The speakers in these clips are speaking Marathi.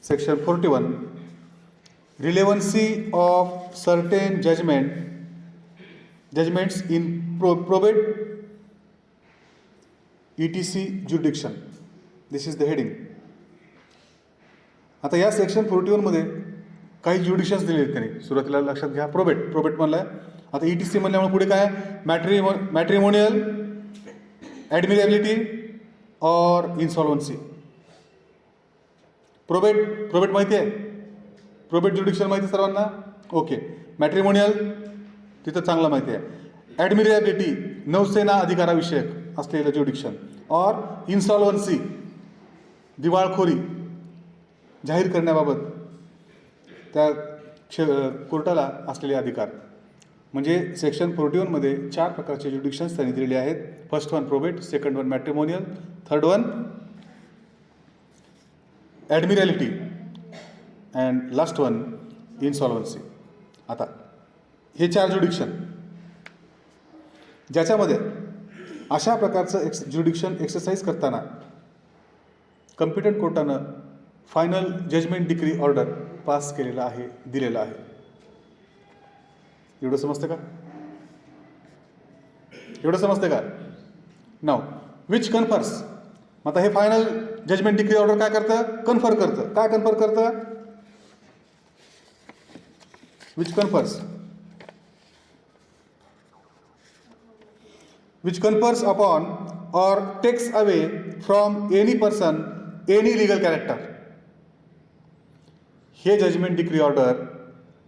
Section 41, relevancy of certain judgments in probate etc jurisdiction. This is the heading. आता या सेक्शन 41 मध्ये काही ज्युडिशन्स दिले आहेत त्यांनी. सुरुवातीला लक्षात घ्या, प्रोबेट म्हणलाय. आता ETC म्हणल्यामुळे पुढे काय, मॅट्रिमोनियल, ॲडमिरेबिलिटी और इन्सॉल्वन्सी. प्रोबेट माहिती आहे, प्रोबेट ज्युडिक्शन माहिती आहे सर्वांना. ओके. मॅट्रिमोनियल तिथं चांगलं माहिती आहे. ॲडमिरेबिलिटी नौसेना अधिकाराविषयक असलेलं ज्युडिक्शन. और इन्सॉल्वन्सी दिवाळखोरी जाहीर करण्याबाबत त्या कोर्टाला असलेले अधिकार. म्हणजे सेक्शन 41 मध्ये 4 प्रकारचे ज्युडिक्शन्स त्यांनी दिलेले आहेत. First one probate, second one matrimonial, third one admiralty and last one insolvency. आता हे 4 ज्युडिक्शन ज्याच्यामध्ये अशा प्रकारचं ज्युडिक्शन एक्सरसाइज करताना कॉम्पिटंट कोर्टानं final judgment decree order pass केलेला आहे, दिलेला आहे. एवढं समजतं का? एवढं समजतं का? नाव विच कन्फर्स. आता हे फायनल जजमेंट डिक्री ऑर्डर काय करतं? कन्फर करतं. काय कन्फर करतं? Which confers, which confers upon or takes away from any person any legal character. हे जजमेंट डिक्री ऑर्डर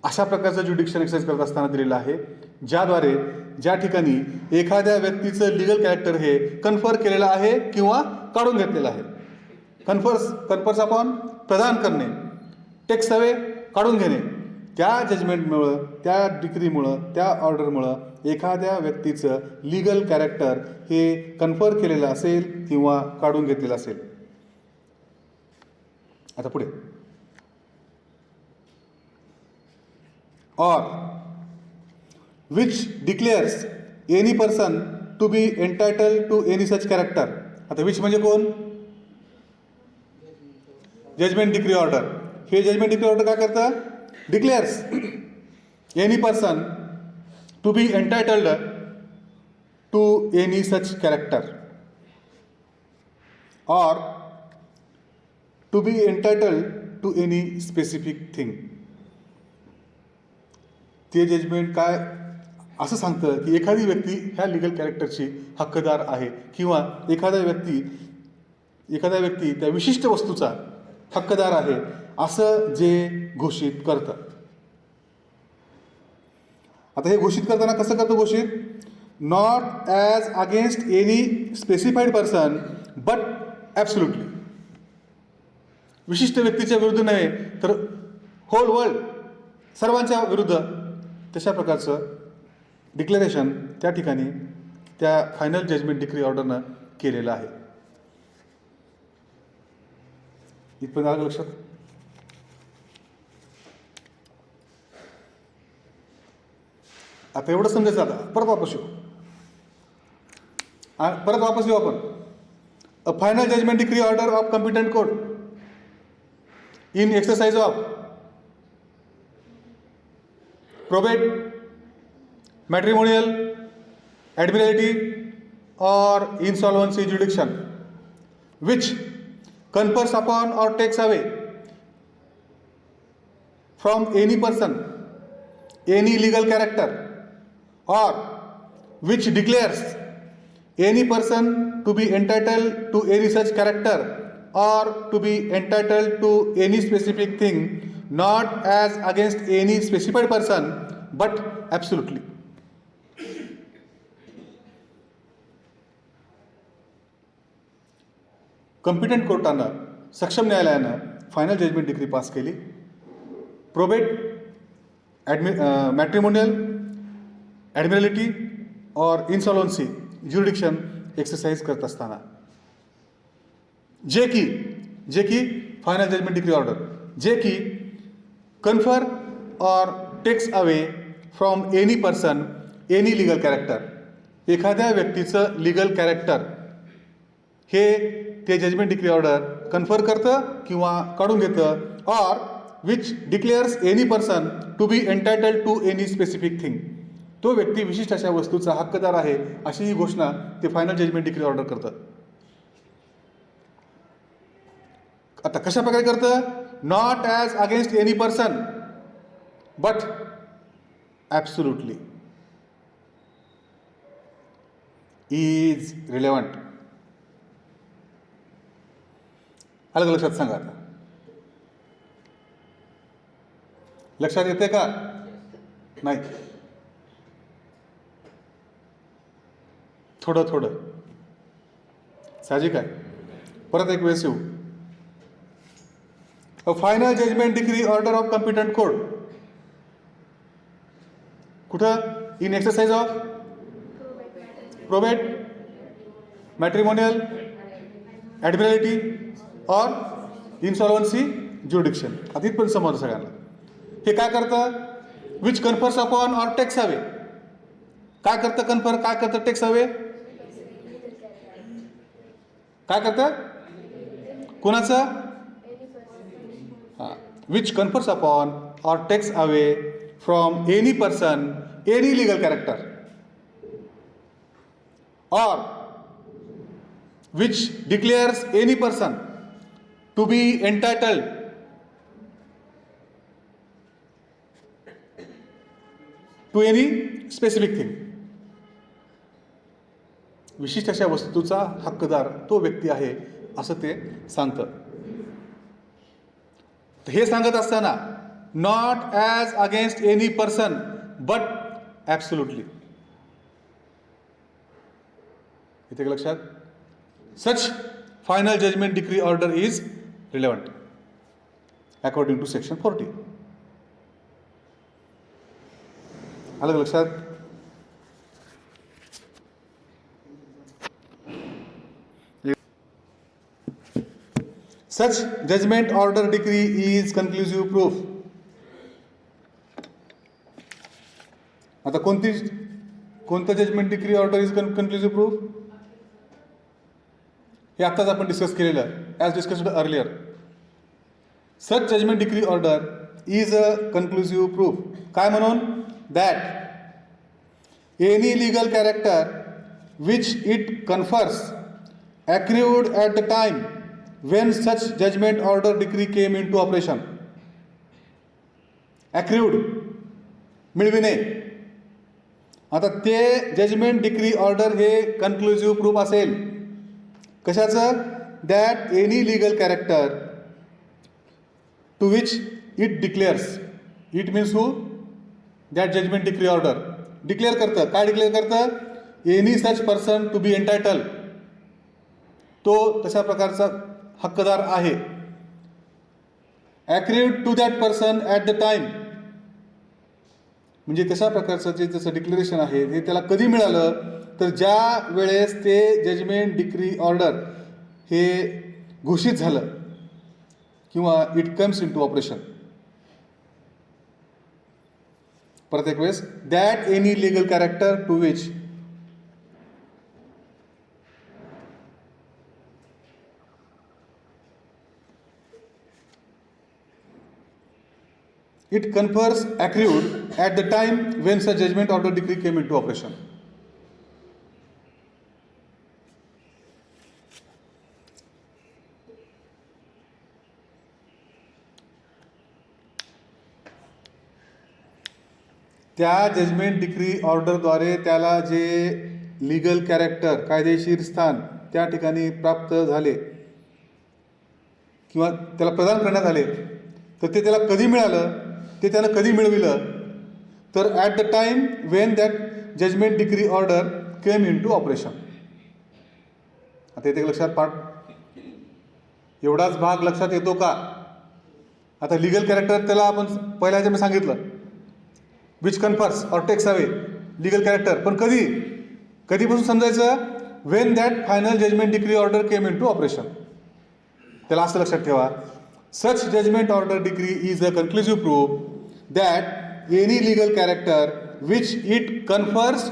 अशा प्रकारचं ज्युडिक्शन एक्सरसाइज करत असताना दिलेलं आहे, ज्याद्वारे ज्या ठिकाणी एखाद्या व्यक्तीचं लिगल कॅरेक्टर हे कन्फर केलेलं आहे किंवा काढून घेतलेलं आहे. कन्फर्स अपॉन प्रदान करणे, टेक्स अवे काढून घेणे. त्या जजमेंटमुळं, त्या डिक्रीमुळं, त्या ऑर्डरमुळं एखाद्या व्यक्तीचं लिगल कॅरेक्टर हे कन्फर केलेलं असेल किंवा काढून घेतलेलं असेल. आता पुढे, or which declares any person to be entitle to any such character. आता विच म्हणजे कोण? Judgment decree order. हे जजमेंट डिक्री ऑर्डर काय करतं? Declares any person to be entitled to any such character or to be entitled to any specific thing. ते जजमेंट काय असं सांगतं की एखादी व्यक्ती ह्या लिगल कॅरेक्टरची हक्कदार आहे किंवा एखादा व्यक्ती त्या विशिष्ट वस्तूचा हक्कदार आहे असं जे घोषित करतं. आता हे घोषित करताना कसं करतं घोषित? Not as against any specified person but absolutely. विशिष्ट व्यक्तीच्या विरुद्ध नव्हे तर होल वर्ल्ड, सर्वांच्या विरुद्ध. तशा प्रकारचं डिक्लेरेशन त्या ठिकाणी त्या फायनल जजमेंट डिक्री ऑर्डरनं केलेलं आहे. इथपर्यंत आलं लक्षात? आता एवढं समजायचं. आता परत वापस येऊ आपण. A final judgment decree order of competent court in exercise of probate, matrimonial, admiralty or insolvency jurisdiction, which confers upon or takes away from any person any legal character or which declares any person to be entitled to any such character or to be entitled to any specific thing not as against any specified person but absolutely. Competent कोर्टानं, सक्षम न्यायालयानं फायनल जजमेंट डिग्री पास केली. Probate, matrimonial, admiralty or insolvency jurisdiction exercise करत असताना जे की फायनल जजमेंट डिग्री ऑर्डर जे की confer or takes away from any person any legal character. एखाद्या व्यक्तीचं लिगल कॅरेक्टर हे ते जजमेंट डिक्री ऑर्डर कन्फर करतं किंवा काढून घेतं. Or which declares any person to be entitled to any specific thing. तो व्यक्ती विशिष्ट अशा वस्तूचा हक्कदार आहे अशी ही घोषणा ते फायनल जजमेंट डिक्री ऑर्डर करतं. आता कशा प्रकारे करतं? Not as against any person but absolutely is relevant. अलग लक्षात सांगा. आता लक्षात येते का? नाही, थोडं थोडं साहजिक आहे. परत एक वेळेस येऊ. A final judgment decree order of competent court. कुठं? In exercise of probate, matrimonial, admiralty or insolvency jurisdiction. आता इथपर्यंत समोर सगळ्यांना. हे काय करतं? Which confers upon or takes away. काय करतं कन्फर? काय करतं टेक्स अवे? काय करतं? कोणाचं? हां, which confers upon or takes away from any person, any legal character, or which declares any person to be entitled to any specific thing. विशिष्ट अशा वस्तूचा हक्कदार तो व्यक्ती आहे असं ते सांगतं. हे सांगत असताना not as against any person but absolutely. इथे लक्षात. Such final judgment decree order is relevant according to section 40. अलग लक्षात. Such judgment order decree is conclusive proof. आता कोणतं judgment decree order is conclusive proof? हे आत्ताच आपण डिस्कस केलेलं, as discussed earlier. Such judgment decree order is a conclusive proof. काय म्हणून? That any legal character which it confers accrued at the time when such judgment order decree came into operation. accrued मिळविणे. आता ते जजमेंट डिक्री ऑर्डर हे कन्क्लुसिव्ह प्रूफ असेल कशाचं? That any legal character to which it declares. It means who? That judgment decree order declare करतं. काय डिक्लेअर करतं? Any such person to be entitle. तो तशा प्रकारचा हक्कदार आहे. Accrued to that person at the time. म्हणजे तशा प्रकारचं जे जसं डिक्लेरेशन आहे हे त्याला कधी मिळालं? तर ज्या वेळेस ते जजमेंट डिक्री ऑर्डर हे घोषित झालं किंवा it comes into operation. परत एक वेळेस. That any legal character to which it confers accrued at the time when such judgment order decree came into operation. त्या जजमेंट डिक्री ऑर्डरद्वारे त्याला जे लीगल कॅरेक्टर कायदेशीर स्थान त्या ठिकाणी प्राप्त झाले किंवा त्याला प्रदान करण्यात आले तर ते त्याला कधी मिळालं? ते त्यानं कधी मिळविलं? तर at the time when that judgment decree order came into operation. आता इथे लक्षात पाठ एवढाच भाग लक्षात येतो का? आता लीगल कॅरेक्टर त्याला आपण पहिल्या ह्याच्या मी सांगितलं which confers or takes away legal character. पण कधीपासून समजायचं? When that final judgment decree order came into operation. त्याला असं लक्षात ठेवा. Such judgment order decree is a conclusive proof that any legal character which it confers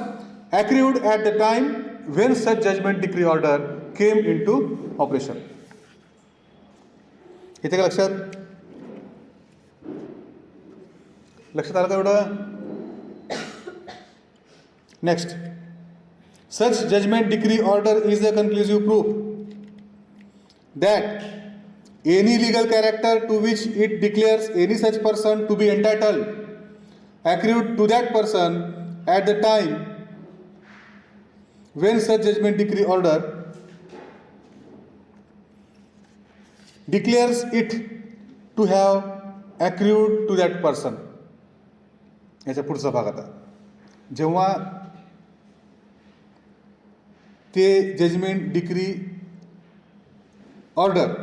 accrued at the time when such judgment decree order came into operation. येते का लक्षात? लक्षात आलं का एवढं? Next, such judgment decree order is a conclusive proof that any legal character to which it declares any such person to be entitled accrued to that person at the time when such judgment decree order declares it to have accrued to that person. याचा पुढचा भाग आता, जेव्हा ते जजमेंट डिक्री ऑर्डर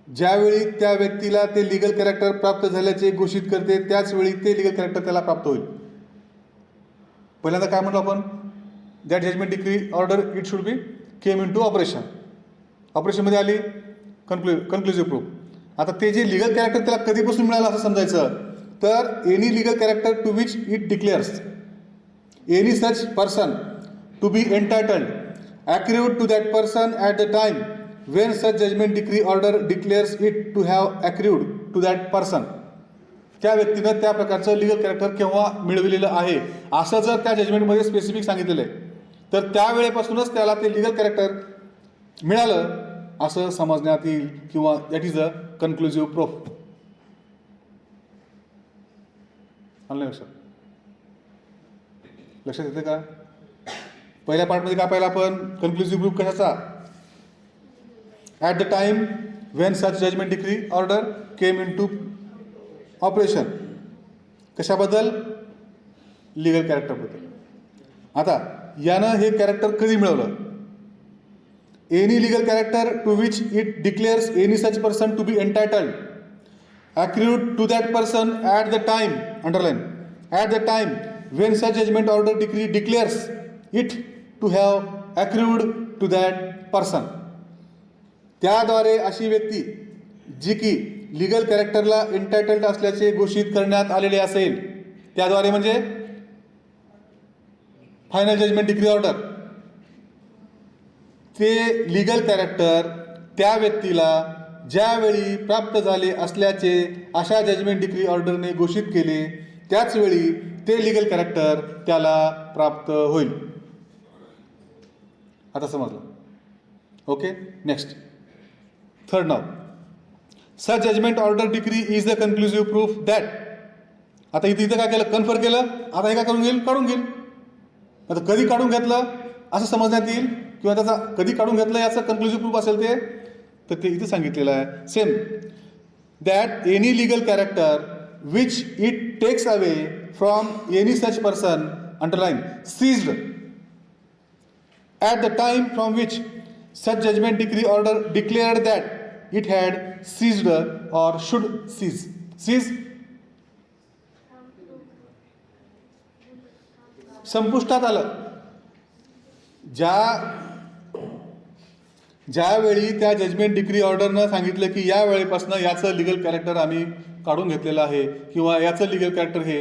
ज्यावेळी त्या व्यक्तीला ते लीगल कॅरेक्टर प्राप्त झाल्याचे घोषित करते, त्याच वेळी ते लीगल कॅरेक्टर त्याला प्राप्त होईल. पहिल्यांदा काय म्हणलो आपण? That judgment decree order it should be came into operation. ऑपरेशनमध्ये आली कन्क्लुसिव्ह प्रूफ. आता ते जे लीगल कॅरेक्टर त्याला कधीपासून मिळालं असं समजायचं, तर any legal character to which it declares any such person to be entitled accrued to that person at the time when such judgment decree order declares it to have accrued to that person. त्या व्यक्तीनं त्या प्रकारचं लीगल कॅरेक्टर केव्हा मिळविलेलं आहे असं जर त्या जजमेंटमध्ये स्पेसिफिक सांगितलेलं आहे, तर त्यावेळेपासूनच त्याला ते लीगल कॅरेक्टर मिळालं असं समजण्यात येईल, किंवा that is a conclusive proof. आलं लक्षात? लक्षात येते का? पहिल्या पार्टमध्ये काय पाहिलं आपण? कन्क्लुसिव्ह प्रूफ कशाचा? At the time when such judgment decree order came into operation. कशाबद्दल? लीगल कॅरेक्टरबद्दल. आता यानं हे कॅरेक्टर कधी मिळवलं? Any legal character to which it declares any such person to be entitled accrued to that person at the time, underline, at the time when such judgment order decree declares it to have accrued to that person. त्याद्वारे अशी व्यक्ती जी की लीगल कॅरेक्टरला एंटायटल्ड असल्याचे घोषित करण्यात आलेले असेल, त्याद्वारे म्हणजे फायनल जजमेंट डिक्री ऑर्डर, ते लीगल कॅरेक्टर त्या व्यक्तीला ज्यावेळी प्राप्त झाले असल्याचे अशा जजमेंट डिक्री ऑर्डरने घोषित केले, त्याच वेळी ते लीगल कॅरेक्टर त्याला प्राप्त होईल. आता समजलं? ओके. नेक्स्ट, थर्ड नाव, such judgment order decree is the conclusive proof that. आता इथं काय केलं? कन्फर केलं. आता हे काय करून घेईल? काढून घेईल. आता कधी काढून घेतलं असं समजण्यात येईल, किंवा त्याचा कधी काढून घेतलं याचं कन्क्लुसिव्ह प्रूफ असेल ते, तर ते इथे सांगितलेलं आहे. Same, that any legal character which it takes away from any such person, underline, ceased at the time from which such judgment decree order declared that it had ceased or should cease. Cease संपुष्टात आलं. ज्यावेळी त्या जजमेंट डिक्री ऑर्डरनं सांगितलं की या वेळेपासून याचं लीगल कॅरेक्टर आम्ही काढून घेतलेलं आहे, किंवा याचं लीगल कॅरेक्टर हे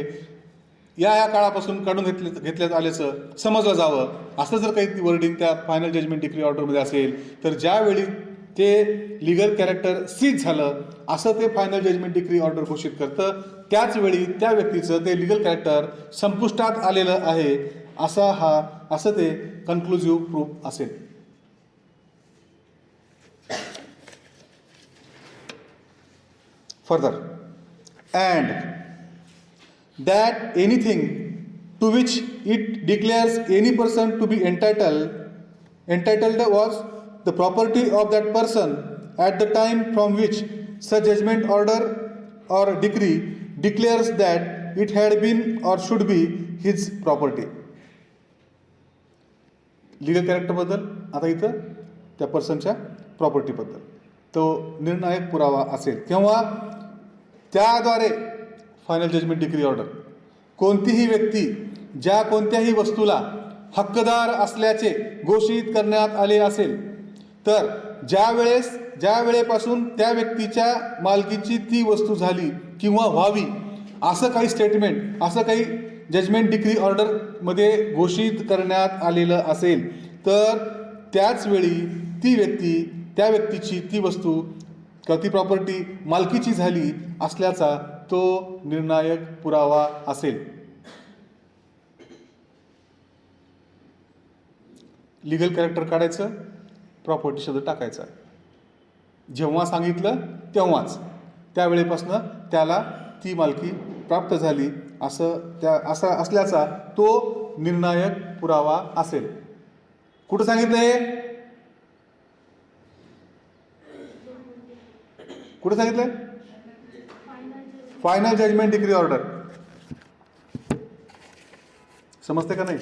या काळापासून काढून घेतल्यात आल्याचं समजलं जावं, असं जर काही वर्डिंग त्या फायनल जजमेंट डिक्री ऑर्डरमध्ये असेल, तर ज्यावेळी ते लीगल कॅरेक्टर सीज झालं असं ते फायनल जजमेंट डिक्री ऑर्डर घोषित करतं, त्याच वेळी त्या व्यक्तीचं ते लीगल कॅरेक्टर संपुष्टात आलेलं आहे असं ते कन्क्लुसिव्ह प्रूफ असेल. Further, and that anything to which it declares any person to be entitled was the property of that person at the time from which such judgment order or decree declares that it had been or should be his property. Legal कॅरेक्टरबद्दल, आता इथं त्या पर्सनच्या प्रॉपर्टीबद्दल तो निर्णायक पुरावा असेल, किंवा त्याद्वारे फायनल जजमेंट डिक्री ऑर्डर कोणतीही व्यक्ती ज्या कोणत्याही वस्तूला हक्कदार असल्याचे घोषित करण्यात आले असेल, तर ज्या वेळेपासून त्या व्यक्तीच्या मालकीची ती वस्तू झाली किंवा व्हावी असं काही स्टेटमेंट, असं काही जजमेंट डिक्री ऑर्डरमध्ये घोषित करण्यात आलेलं असेल, तर त्याच वेळी ती व्यक्ती, त्या व्यक्तीची ती वस्तू किंवा ती प्रॉपर्टी मालकीची झाली असल्याचा तो निर्णायक पुरावा असेल. लिगल कॅरेक्टर काढायचं, प्रॉपर्टी शब्द टाकायचा. जेव्हा सांगितलं तेव्हाच, त्यावेळेपासनं त्याला ती मालकी प्राप्त झाली असं असल्याचा तो निर्णायक पुरावा असेल. कुठं सांगितलंय? कुठं सांगितलंय? Final judgment decree order. समजते का नाही?